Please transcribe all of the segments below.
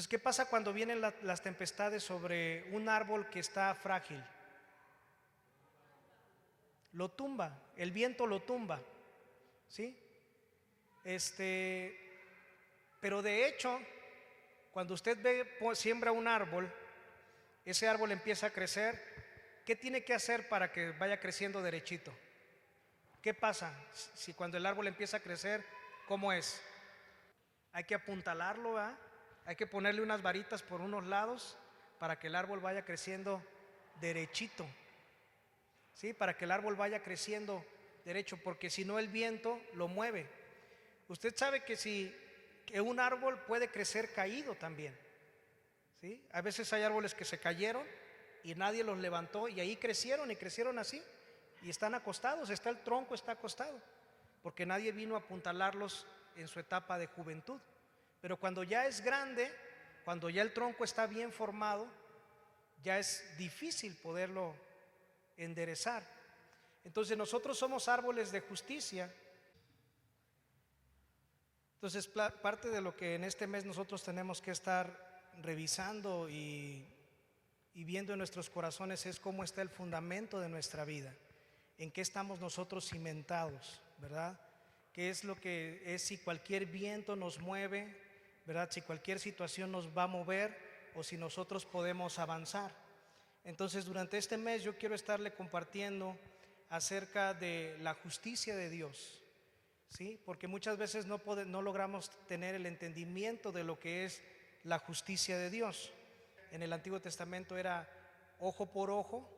Entonces, ¿qué pasa cuando vienen las tempestades sobre un árbol que está frágil? Lo tumba, el viento lo tumba, ¿sí? Pero de hecho, cuando usted siembra un árbol, ese árbol empieza a crecer. ¿Qué tiene que hacer para que vaya creciendo derechito? ¿Qué pasa si cuando el árbol empieza a crecer, cómo es? Hay que apuntalarlo, ¿verdad? Hay que ponerle unas varitas por unos lados para que el árbol vaya creciendo derechito, ¿sí? Para que el árbol vaya creciendo derecho, porque si no el viento lo mueve. Usted sabe que un árbol puede crecer caído también, ¿sí? A veces hay árboles que se cayeron y nadie los levantó y ahí crecieron y crecieron así y están acostados, el tronco está acostado, porque nadie vino a apuntalarlos en su etapa de juventud. Pero cuando ya es grande, cuando ya el tronco está bien formado, ya es difícil poderlo enderezar. Entonces nosotros somos árboles de justicia. Entonces parte de lo que en este mes nosotros tenemos que estar revisando y viendo en nuestros corazones es cómo está el fundamento de nuestra vida, en qué estamos nosotros cimentados, ¿verdad? ¿Qué es lo que es, si cualquier viento nos mueve, ¿verdad? Si cualquier situación nos va a mover o si nosotros podemos avanzar. Entonces durante este mes yo quiero estarle compartiendo acerca de la justicia de Dios, ¿sí? Porque muchas veces no logramos tener el entendimiento de lo que es la justicia de Dios. En el Antiguo Testamento era ojo por ojo,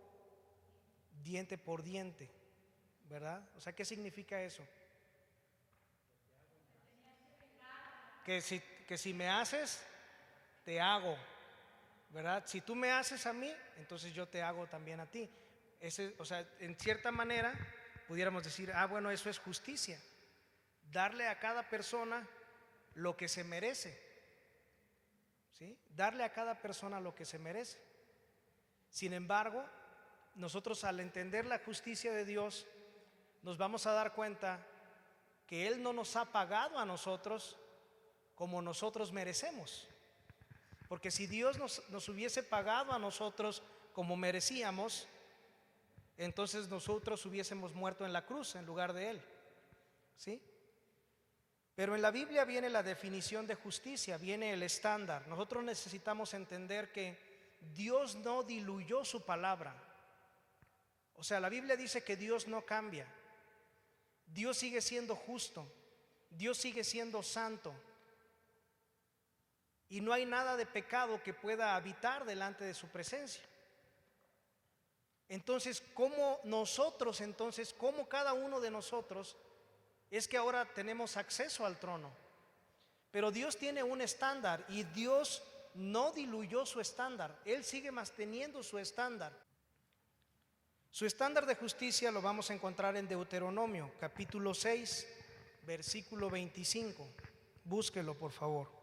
diente por diente, ¿verdad? O sea, ¿qué significa eso? Que si me haces, te hago, ¿verdad? Si tú me haces a mí, entonces yo te hago también a ti. O sea, en cierta manera pudiéramos decir, bueno, eso es justicia. Darle a cada persona lo que se merece, ¿sí? Darle a cada persona lo que se merece. Sin embargo, nosotros al entender la justicia de Dios, nos vamos a dar cuenta que Él no nos ha pagado a nosotros como nosotros merecemos. Porque si Dios nos hubiese pagado a nosotros como merecíamos, entonces nosotros hubiésemos muerto en la cruz en lugar de Él, ¿sí? Pero en la Biblia viene la definición de justicia, viene el estándar. Nosotros necesitamos entender que Dios no diluyó su palabra. O sea, la Biblia dice que Dios no cambia. Dios sigue siendo justo. Dios sigue siendo santo. Y no hay nada de pecado que pueda habitar delante de su presencia. Entonces, ¿cómo cada uno de nosotros es que ahora tenemos acceso al trono? Pero Dios tiene un estándar y Dios no diluyó su estándar. Él sigue manteniendo su estándar. Su estándar de justicia lo vamos a encontrar en Deuteronomio, capítulo 6, versículo 25. Búsquelo, por favor.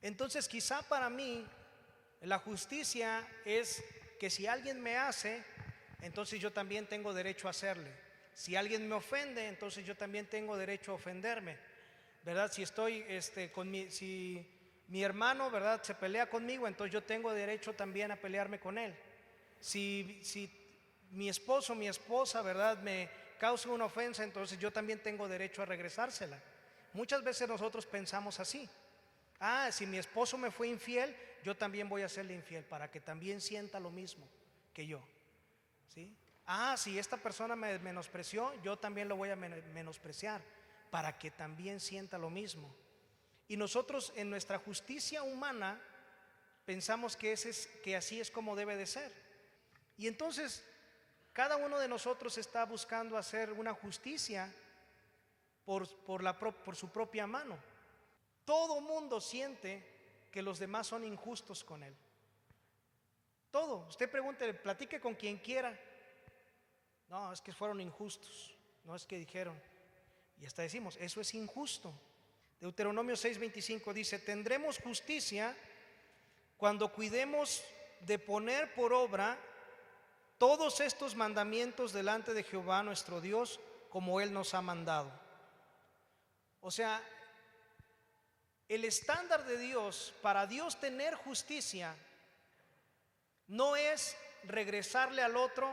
Entonces, quizá para mí la justicia es que si alguien me hace, entonces yo también tengo derecho a hacerle. Si alguien me ofende, entonces yo también tengo derecho a ofenderme, ¿verdad? Si mi hermano, ¿verdad?, se pelea conmigo, entonces yo tengo derecho también a pelearme con él. Si mi esposo, mi esposa, ¿verdad?, me causa una ofensa, entonces yo también tengo derecho a regresársela. Muchas veces nosotros pensamos así. Si mi esposo me fue infiel, yo también voy a serle infiel para que también sienta lo mismo que yo, ¿sí? Si esta persona me menospreció, yo también lo voy a menospreciar para que también sienta lo mismo. Y nosotros en nuestra justicia humana pensamos que así es como debe de ser. Y entonces cada uno de nosotros está buscando hacer una justicia por su propia mano. Todo mundo siente que los demás son injustos con él. Todo. Usted pregúntele, platique con quien quiera. No, es que fueron injustos. No, es que dijeron. Y hasta decimos, eso es injusto. Deuteronomio 6:25 dice, tendremos justicia cuando cuidemos de poner por obra todos estos mandamientos delante de Jehová nuestro Dios, como Él nos ha mandado. O sea, el estándar de Dios, para Dios tener justicia, no es regresarle al otro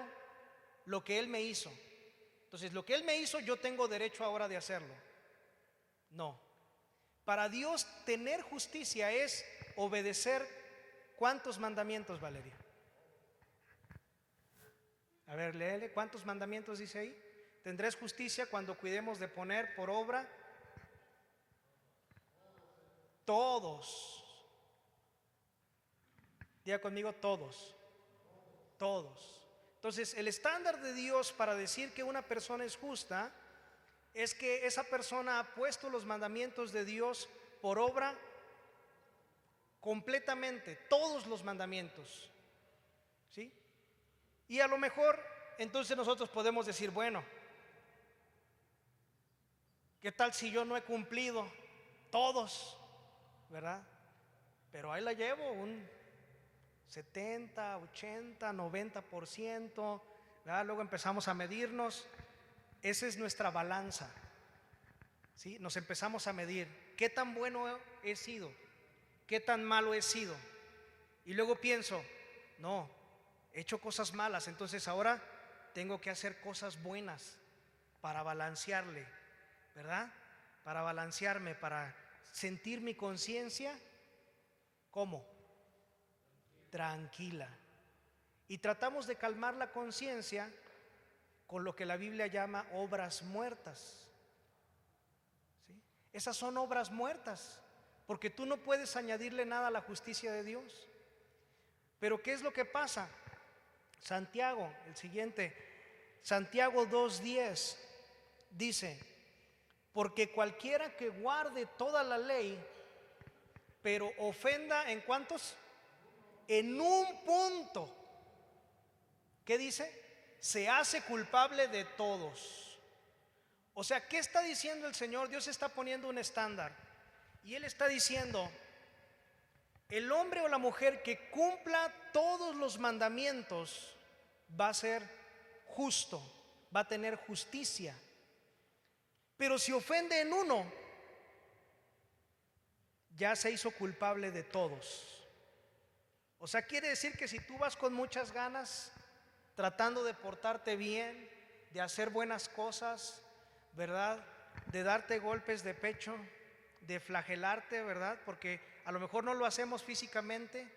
lo que Él me hizo. Entonces, lo que Él me hizo, yo tengo derecho ahora de hacerlo. No. Para Dios tener justicia es obedecer. ¿Cuántos mandamientos, Valeria? A ver, léele. ¿Cuántos mandamientos dice ahí? Tendréis justicia cuando cuidemos de poner por obra todos. Diga conmigo, todos. Todos. Entonces, el estándar de Dios para decir que una persona es justa es que esa persona ha puesto los mandamientos de Dios por obra completamente, todos los mandamientos. ¿Sí? Y a lo mejor entonces nosotros podemos decir, bueno, ¿qué tal si yo no he cumplido todos? ¿Verdad? Pero ahí la llevo, un 70, 80, 90%, ¿verdad? Luego empezamos a medirnos. Esa es nuestra balanza, ¿sí? Nos empezamos a medir qué tan bueno he sido, qué tan malo he sido. Y luego pienso, no, he hecho cosas malas, entonces ahora tengo que hacer cosas buenas para balancearle, ¿verdad? Para balancearme, para sentir mi conciencia, ¿cómo? Tranquila. Y tratamos de calmar la conciencia con lo que la Biblia llama obras muertas. ¿Sí? Esas son obras muertas, porque tú no puedes añadirle nada a la justicia de Dios. Pero ¿qué es lo que pasa? Santiago, el siguiente, Santiago 2:10 dice, porque cualquiera que guarde toda la ley, pero ofenda ¿en cuántos? En un punto. ¿Qué dice? Se hace culpable de todos. O sea, ¿qué está diciendo el Señor? Dios está poniendo un estándar y Él está diciendo, el hombre o la mujer que cumpla todos los mandamientos va a ser justo, va a tener justicia. Pero si ofende en uno, ya se hizo culpable de todos. O sea, quiere decir que si tú vas con muchas ganas, tratando de portarte bien, de hacer buenas cosas, ¿verdad? De darte golpes de pecho, de flagelarte, ¿verdad? Porque a lo mejor no lo hacemos físicamente,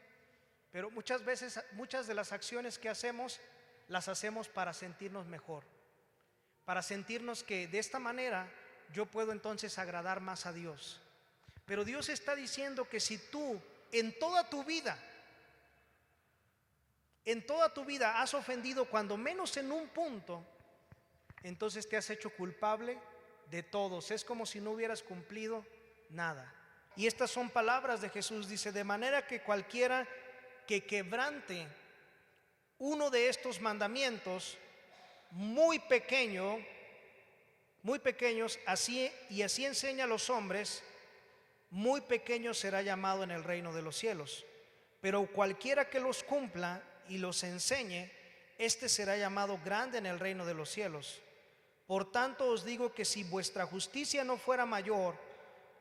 pero muchas veces, muchas de las acciones que hacemos, las hacemos para sentirnos mejor, para sentirnos que de esta manera yo puedo entonces agradar más a Dios. Pero Dios está diciendo que si tú en toda tu vida has ofendido cuando menos en un punto, entonces te has hecho culpable de todos. Es como si no hubieras cumplido nada. Y estas son palabras de Jesús. Dice, de manera que cualquiera que quebrante uno de estos mandamientos muy pequeños, así enseña a los hombres, muy pequeño será llamado en el reino de los cielos. Pero cualquiera que los cumpla y los enseñe, este será llamado grande en el reino de los cielos. Por tanto os digo que si vuestra justicia no fuera mayor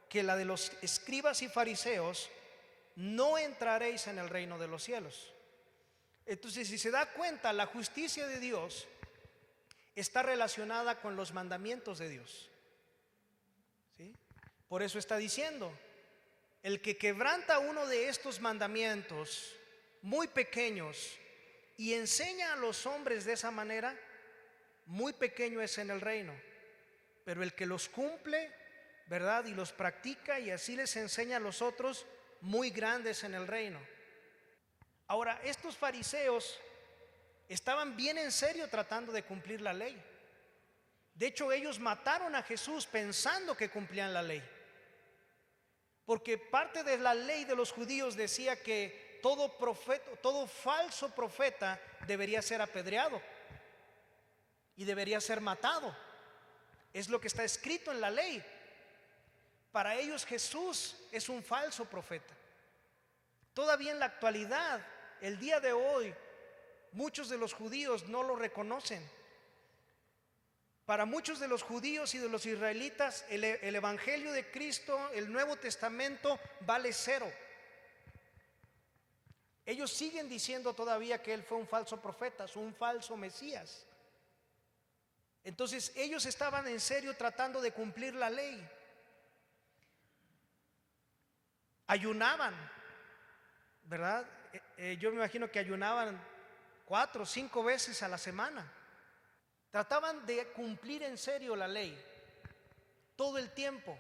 que la de los escribas y fariseos, no entraréis en el reino de los cielos. Entonces, si se da cuenta, la justicia de Dios está relacionada con los mandamientos de Dios, ¿sí? Por eso está diciendo, el que quebranta uno de estos mandamientos muy pequeños y enseña a los hombres de esa manera, muy pequeño es en el reino. Pero el que los cumple, ¿verdad? Y los practica y así les enseña a los otros, muy grandes en el reino. Ahora, estos fariseos estaban bien en serio tratando de cumplir la ley. De hecho, ellos mataron a Jesús pensando que cumplían la ley. Porque parte de la ley de los judíos decía que todo profeta, todo falso profeta debería ser apedreado y debería ser matado. Es lo que está escrito en la ley. Para ellos Jesús es un falso profeta. Todavía en la actualidad, el día de hoy, muchos de los judíos no lo reconocen. Para muchos de los judíos y de los israelitas, el evangelio de Cristo, el Nuevo Testamento, vale cero. Ellos siguen diciendo todavía que él fue un falso profeta, un falso Mesías. Entonces ellos estaban en serio tratando de cumplir la ley. Ayunaban, ¿verdad? Yo me imagino que ayunaban 4 o 5 veces a la semana. Trataban de cumplir en serio la ley todo el tiempo.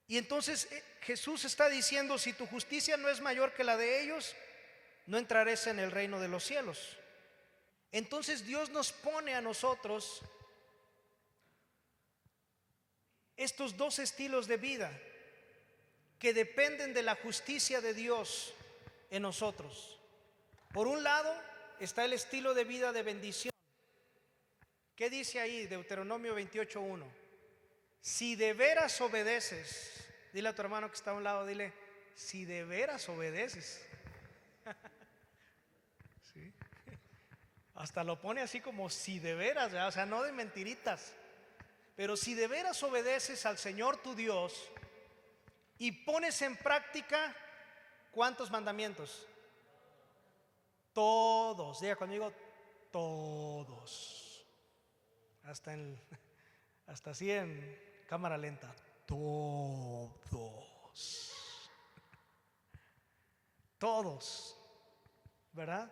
Y entonces Jesús está diciendo: si tu justicia no es mayor que la de ellos, no entrarás en el reino de los cielos. Entonces Dios nos pone a nosotros estos dos estilos de vida que dependen de la justicia de Dios en nosotros. Por un lado está el estilo de vida de bendición. ¿Qué dice ahí? Deuteronomio 28:1. Si de veras obedeces, dile a tu hermano que está a un lado, dile: si de veras obedeces. ¿Sí? Hasta lo pone así como si de veras, ¿verdad? O sea, no de mentiritas. Pero si de veras obedeces al Señor tu Dios y pones en práctica, ¿cuántos mandamientos? Todos. Diga conmigo: todos. Hasta así en cámara lenta. Todos, ¿verdad?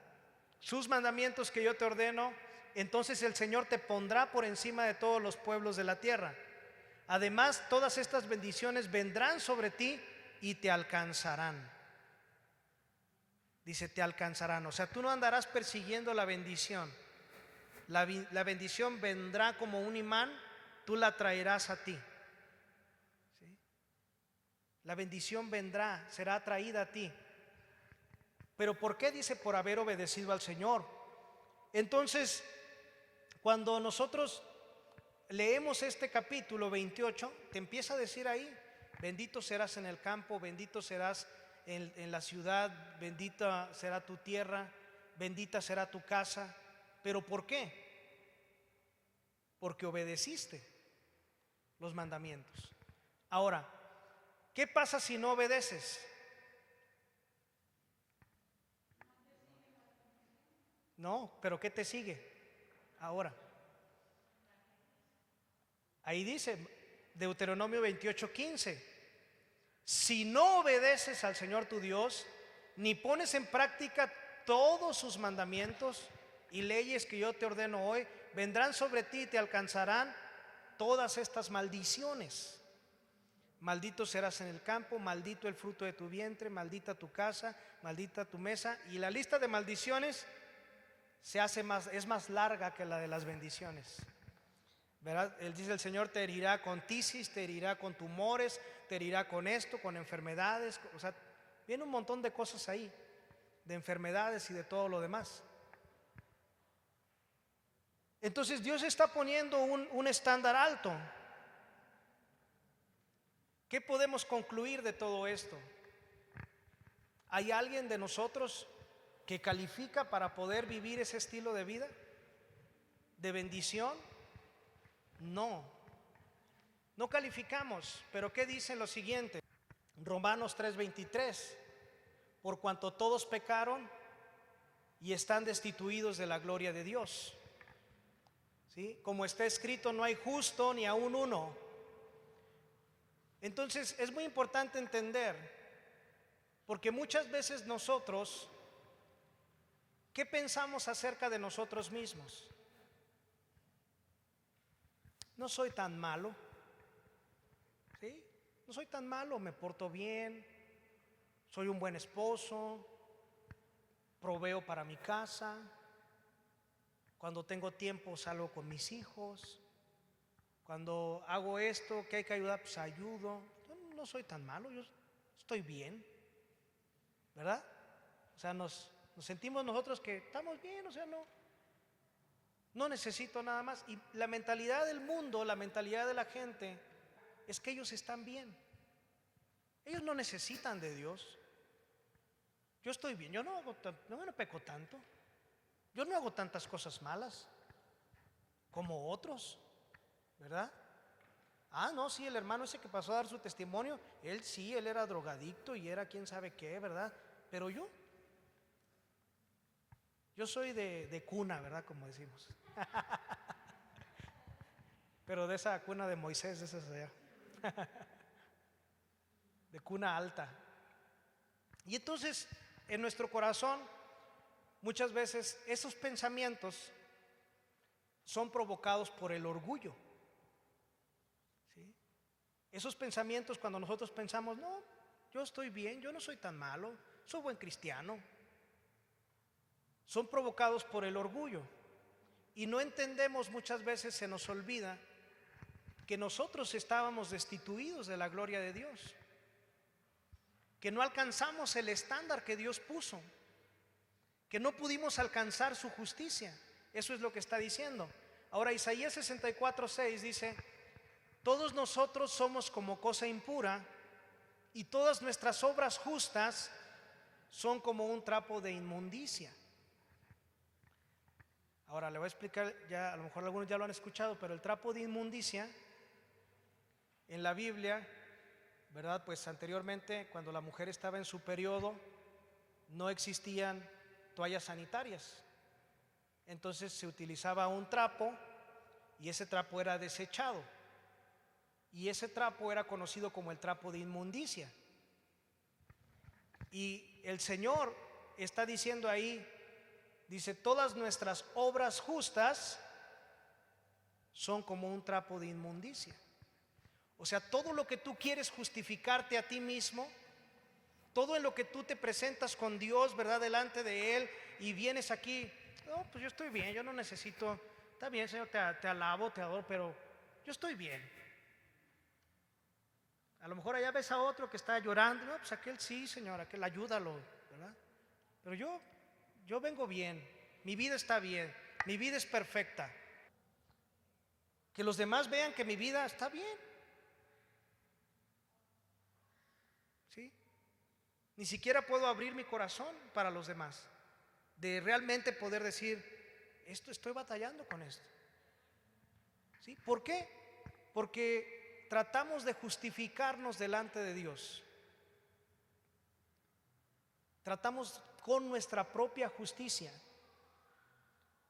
Sus mandamientos que yo te ordeno, entonces el Señor te pondrá por encima de todos los pueblos de la tierra. Además, todas estas bendiciones vendrán sobre ti y te alcanzarán. Dice, te alcanzarán. O sea, tú no andarás persiguiendo la bendición. La bendición vendrá como un imán, tú la traerás a ti. ¿Sí? La bendición vendrá, será traída a ti. Pero ¿por qué? Dice, por haber obedecido al Señor. Entonces, cuando nosotros leemos este capítulo 28, te empieza a decir ahí: bendito serás en el campo, bendito serás en la ciudad, bendita será tu tierra, bendita será tu casa. ¿Pero por qué? Porque obedeciste los mandamientos. Ahora, ¿qué pasa si no obedeces? No, pero ¿qué te sigue ahora? Ahí dice Deuteronomio 28:15: si no obedeces al Señor tu Dios, ni pones en práctica todos sus mandamientos y leyes que yo te ordeno hoy, vendrán sobre ti y te alcanzarán todas estas maldiciones. Maldito serás en el campo, maldito el fruto de tu vientre, maldita tu casa, maldita tu mesa. Y la lista de maldiciones es más larga que la de las bendiciones, ¿verdad? Él dice: el Señor te herirá con tisis, te herirá con tumores, te herirá con esto, con enfermedades. O sea, viene un montón de cosas ahí, de enfermedades y de todo lo demás. Entonces Dios está poniendo un estándar alto. ¿Qué podemos concluir de todo esto? ¿Hay alguien de nosotros que califica para poder vivir ese estilo de vida de bendición? No, no calificamos. Pero ¿qué dice lo siguiente? Romanos 3:23: por cuanto todos pecaron y están destituidos de la gloria de Dios. ¿Sí? Como está escrito, no hay justo ni aun uno. Entonces es muy importante entender, porque muchas veces nosotros, ¿qué pensamos acerca de nosotros mismos? No soy tan malo, ¿sí? No soy tan malo, me porto bien, soy un buen esposo, proveo para mi casa, cuando tengo tiempo salgo con mis hijos, cuando hago esto que hay que ayudar, pues ayudo. Yo no soy tan malo, yo estoy bien, ¿verdad? O sea, nos sentimos nosotros que estamos bien, o sea, no necesito nada más. Y la mentalidad del mundo, la mentalidad de la gente, es que ellos están bien. Ellos no necesitan de Dios. Yo estoy bien, yo no peco tanto, yo no hago tantas cosas malas como otros. ¿verdad? Ah, no, sí, el hermano ese que pasó a dar su testimonio, él sí, él era drogadicto y era quién sabe qué, ¿verdad? Pero yo soy de cuna, ¿verdad? Como decimos. Pero de esa cuna de Moisés, de esas allá, de cuna alta. Y entonces, en nuestro corazón, muchas veces esos pensamientos son provocados por el orgullo, ¿sí? Esos pensamientos, cuando nosotros pensamos, no, yo estoy bien, yo no soy tan malo, soy buen cristiano, son provocados por el orgullo. Y no entendemos, muchas veces se nos olvida que nosotros estábamos destituidos de la gloria de Dios, que no alcanzamos el estándar que Dios puso, que no pudimos alcanzar su justicia. Eso es lo que está diciendo. Ahora Isaías 64:6 dice: todos nosotros somos como cosa impura, y todas nuestras obras justas son como un trapo de inmundicia. Ahora le voy a explicar, ya a lo mejor algunos ya lo han escuchado, pero el trapo de inmundicia en la Biblia, ¿verdad? Pues anteriormente, cuando la mujer estaba en su periodo, no existían toallas sanitarias. Entonces se utilizaba un trapo y ese trapo era desechado. Y ese trapo era conocido como el trapo de inmundicia. Y el Señor está diciendo ahí, dice, todas nuestras obras justas son como un trapo de inmundicia. O sea, todo lo que tú quieres justificarte a ti mismo, todo en lo que tú te presentas con Dios, ¿verdad? Delante de Él, y vienes aquí, no, pues yo estoy bien, yo no necesito, está bien, Señor, te alabo, te adoro, pero yo estoy bien. A lo mejor allá ves a otro que está llorando, no, pues aquel sí, Señor, aquel ayúdalo, ¿verdad? Pero yo vengo bien, mi vida está bien, mi vida es perfecta. Que los demás vean que mi vida está bien, ¿sí? Ni siquiera puedo abrir mi corazón para los demás, de realmente poder decir, estoy batallando con esto, ¿sí? ¿Por qué? Porque tratamos de justificarnos delante de Dios. Tratamos con nuestra propia justicia,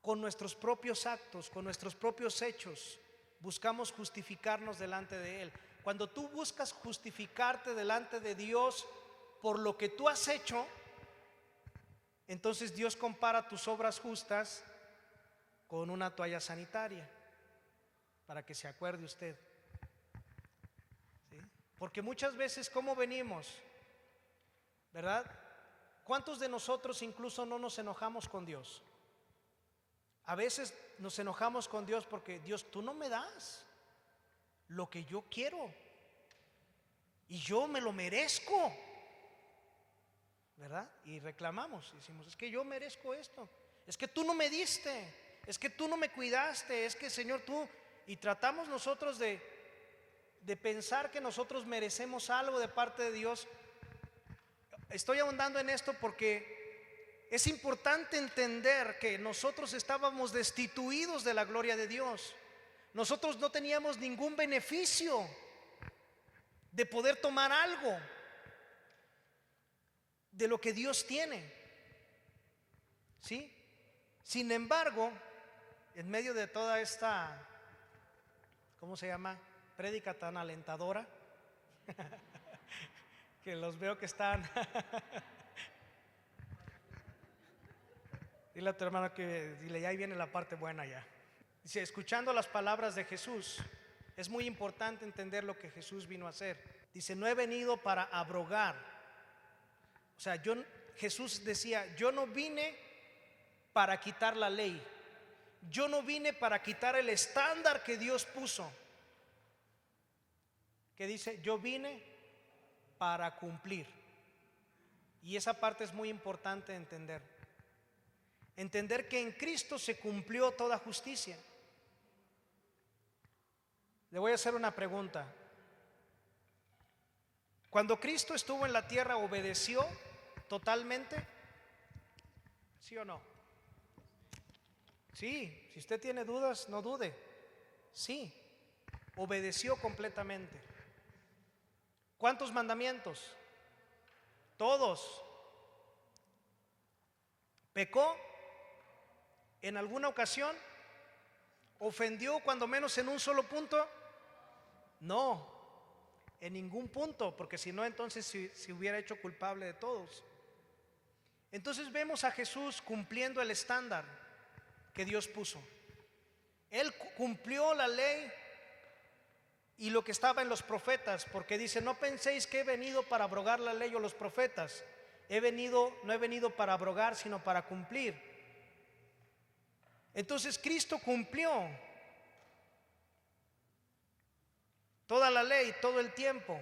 con nuestros propios actos, con nuestros propios hechos, buscamos justificarnos delante de Él. Cuando tú buscas justificarte delante de Dios por lo que tú has hecho, entonces Dios compara tus obras justas con una toalla sanitaria, para que se acuerde usted, ¿sí? Porque muchas veces, ¿cómo venimos? ¿Verdad? ¿Cuántos de nosotros incluso no nos enojamos con Dios? A veces nos enojamos con Dios porque Dios, tú no me das lo que yo quiero y yo me lo merezco, ¿verdad? Y reclamamos, decimos, es que yo merezco esto, es que tú no me diste, es que tú no me cuidaste, es que Señor tú, y tratamos nosotros de pensar que nosotros merecemos algo de parte de Dios. Estoy ahondando en esto porque es importante entender que nosotros estábamos destituidos de la gloria de Dios. Nosotros no teníamos ningún beneficio de poder tomar algo de lo que Dios tiene, ¿sí? Sin embargo, en medio de toda esta, ¿cómo se llama? Prédica tan alentadora, que los veo que están. Dile a tu hermano que, dile, ya ahí viene la parte buena ya. Dice, escuchando las palabras de Jesús, es muy importante entender lo que Jesús vino a hacer. Dice, no he venido para abrogar. O sea, Jesús decía, yo no vine para quitar la ley. Yo no vine para quitar el estándar que Dios puso. Que dice, yo vine para cumplir. Y esa parte es muy importante entender. Entender que en Cristo se cumplió toda justicia. Le voy a hacer una pregunta. Cuando Cristo estuvo en la tierra, ¿obedeció totalmente? ¿Sí o no? Sí, si usted tiene dudas, no dude. Sí. obedeció completamente. ¿Cuántos mandamientos? Todos. ¿Pecó en alguna ocasión? ¿Ofendió cuando menos en un solo punto? No, en ningún punto, porque si no, entonces se hubiera hecho culpable de todos. Entonces vemos a Jesús cumpliendo el estándar que Dios puso. Él cumplió la ley y lo que estaba en los profetas, porque dice: no penséis que he venido para abrogar la ley o los profetas. No he venido para abrogar, sino para cumplir. Entonces Cristo cumplió toda la ley, todo el tiempo,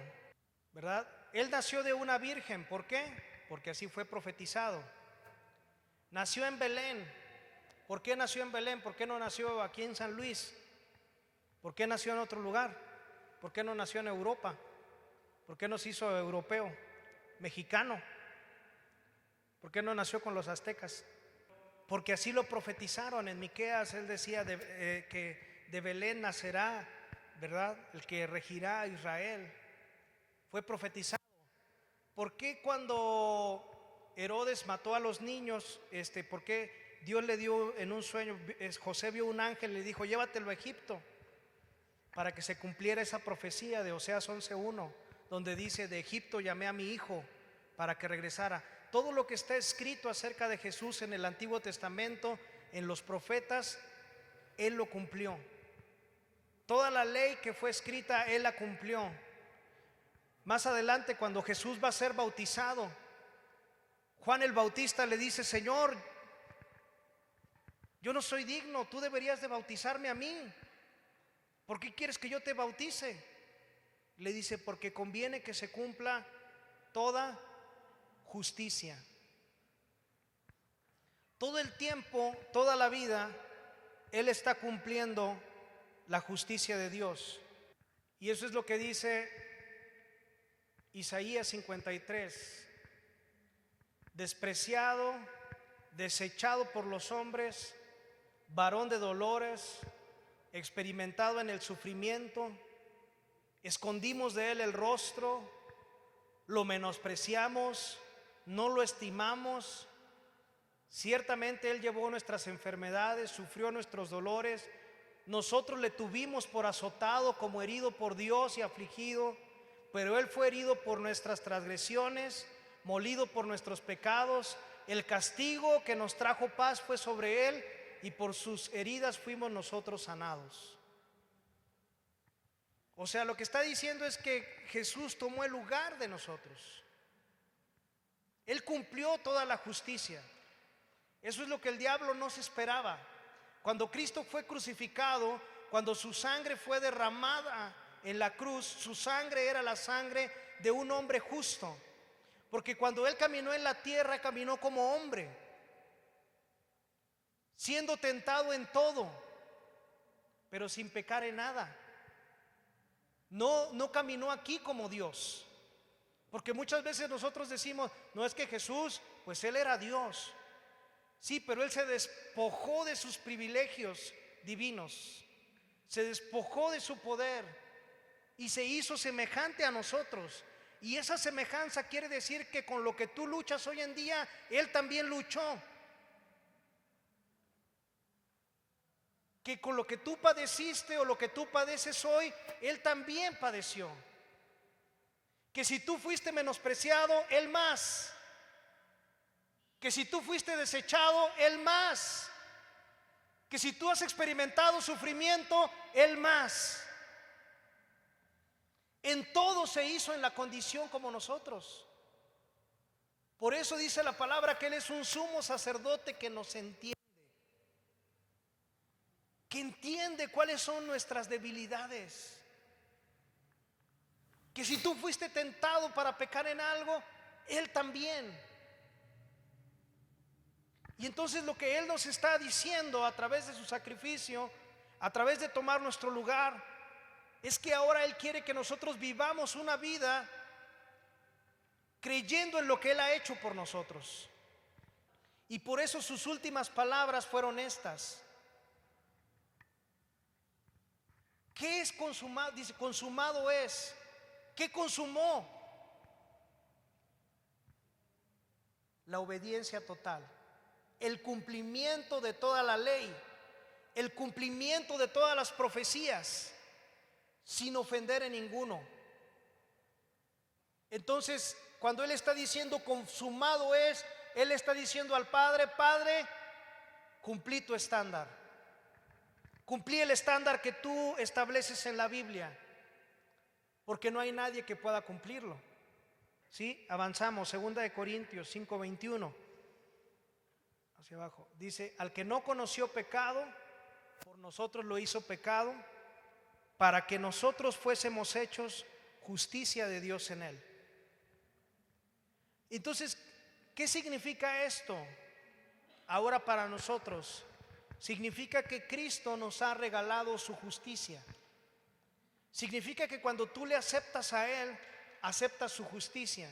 ¿verdad? Él nació de una virgen. ¿Por qué? Porque así fue profetizado. Nació en Belén. ¿Por qué nació en Belén? ¿Por qué no nació aquí en San Luis? ¿Por qué nació en otro lugar? ¿Por qué no nació en Europa? ¿Por qué no se hizo europeo, mexicano? ¿Por qué no nació con los aztecas? Porque así lo profetizaron. En Miqueas él decía que de Belén nacerá, ¿verdad?, el que regirá a Israel. Fue profetizado. ¿Por qué cuando Herodes mató a los niños, por qué Dios le dio en un sueño, José vio un ángel y le dijo: llévatelo a Egipto, para que se cumpliera esa profecía de Oseas 11:1, donde dice: de Egipto llamé a mi hijo para que regresara? Todo lo que está escrito acerca de Jesús en el Antiguo Testamento, en los profetas, Él lo cumplió. Toda la ley que fue escrita, Él la cumplió. Más adelante, cuando Jesús va a ser bautizado, Juan el Bautista le dice: Señor, yo no soy digno, tú deberías de bautizarme a mí. ¿Por qué quieres que yo te bautice? Le dice: porque conviene que se cumpla toda justicia. Todo el tiempo, toda la vida, Él está cumpliendo la justicia de Dios. Y eso es lo que dice Isaías 53: despreciado, desechado por los hombres, varón de dolores, experimentado en el sufrimiento, escondimos de Él el rostro, lo menospreciamos, no lo estimamos. Ciertamente Él llevó nuestras enfermedades, sufrió nuestros dolores. Nosotros le tuvimos por azotado, como herido por Dios y afligido. Pero Él fue herido por nuestras transgresiones, molido por nuestros pecados. El castigo que nos trajo paz fue sobre Él, y por sus heridas fuimos nosotros sanados. O sea, lo que está diciendo es que Jesús tomó el lugar de nosotros. Él cumplió toda la justicia. Eso es lo que el diablo no se esperaba. Cuando Cristo fue crucificado, cuando su sangre fue derramada en la cruz, su sangre era la sangre de un hombre justo. Porque cuando Él caminó en la tierra, caminó como hombre, siendo tentado en todo, pero sin pecar en nada. No caminó aquí como Dios. Porque muchas veces nosotros decimos: no, es que Jesús, pues Él era Dios. Sí, pero Él se despojó de sus privilegios divinos, se despojó de su poder y se hizo semejante a nosotros. Y esa semejanza quiere decir que con lo que tú luchas hoy en día, Él también luchó. Que con lo que tú padeciste o lo que tú padeces hoy, Él también padeció. Que si tú fuiste menospreciado, Él más. Que si tú fuiste desechado, Él más. Que si tú has experimentado sufrimiento, Él más. En todo se hizo en la condición como nosotros. Por eso dice la palabra que Él es un sumo sacerdote que nos entiende, que entiende cuáles son nuestras debilidades. Que si tú fuiste tentado para pecar en algo, Él también. Y entonces lo que Él nos está diciendo a través de su sacrificio, a través de tomar nuestro lugar, es que ahora Él quiere que nosotros vivamos una vida creyendo en lo que Él ha hecho por nosotros. Y por eso sus últimas palabras fueron estas: ¿Qué es consumado? Dice, consumado es. ¿Qué consumó? La obediencia total, el cumplimiento de toda la ley, el cumplimiento de todas las profecías, sin ofender a ninguno. Entonces, cuando Él está diciendo consumado es, Él está diciendo al Padre: Padre, cumplí tu estándar, cumplí el estándar que tú estableces en la Biblia, porque no hay nadie que pueda cumplirlo. ¿Sí? Avanzamos, 2 de Corintios 5:21, hacia abajo. Dice: al que no conoció pecado, por nosotros lo hizo pecado, para que nosotros fuésemos hechos justicia de Dios en él. Entonces, ¿qué significa esto ahora para nosotros? Significa que Cristo nos ha regalado su justicia. Significa que cuando tú le aceptas a Él, aceptas su justicia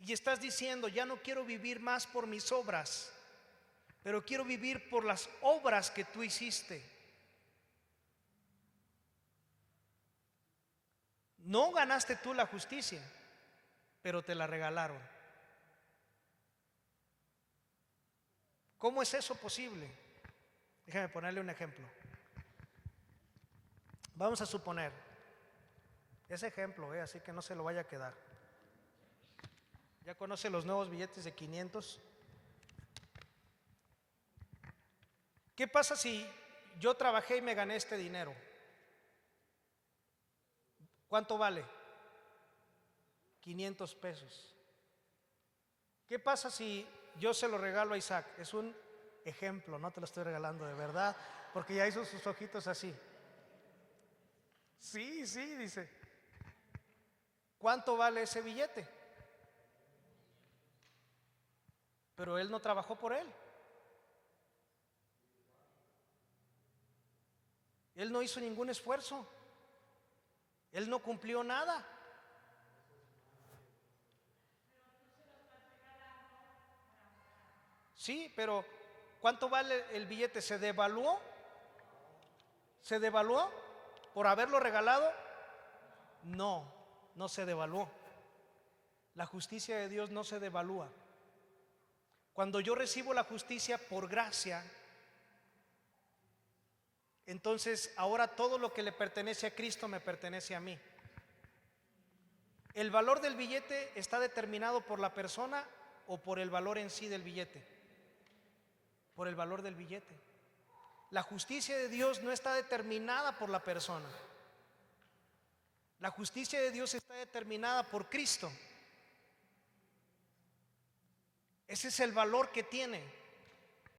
y estás diciendo: ya no quiero vivir más por mis obras, pero quiero vivir por las obras que tú hiciste. No ganaste tú la justicia, pero te la regalaron. ¿Cómo es eso posible? Déjame ponerle un ejemplo. Vamos a suponer ese ejemplo, así que no se lo vaya a quedar. ¿Ya conoce los nuevos billetes de 500? ¿Qué pasa si yo trabajé y me gané este dinero? ¿Cuánto vale? 500 pesos. ¿Qué pasa si yo se lo regalo a Isaac? Es un ejemplo, no te lo estoy regalando de verdad, porque ya hizo sus ojitos así. Sí, dice. ¿Cuánto vale ese billete? Pero él no trabajó por él. Él no hizo ningún esfuerzo. Él no cumplió nada. Sí, pero ¿cuánto vale el billete? ¿Se devaluó? ¿Se devaluó por haberlo regalado? No, no se devaluó. La justicia de Dios no se devalúa. Cuando yo recibo la justicia por gracia, entonces ahora todo lo que le pertenece a Cristo me pertenece a mí. ¿El valor del billete está determinado por la persona o por el valor en sí del billete? Por el valor del billete. La justicia de Dios no está determinada por la persona. La justicia de Dios está determinada por Cristo. Ese es el valor que tiene.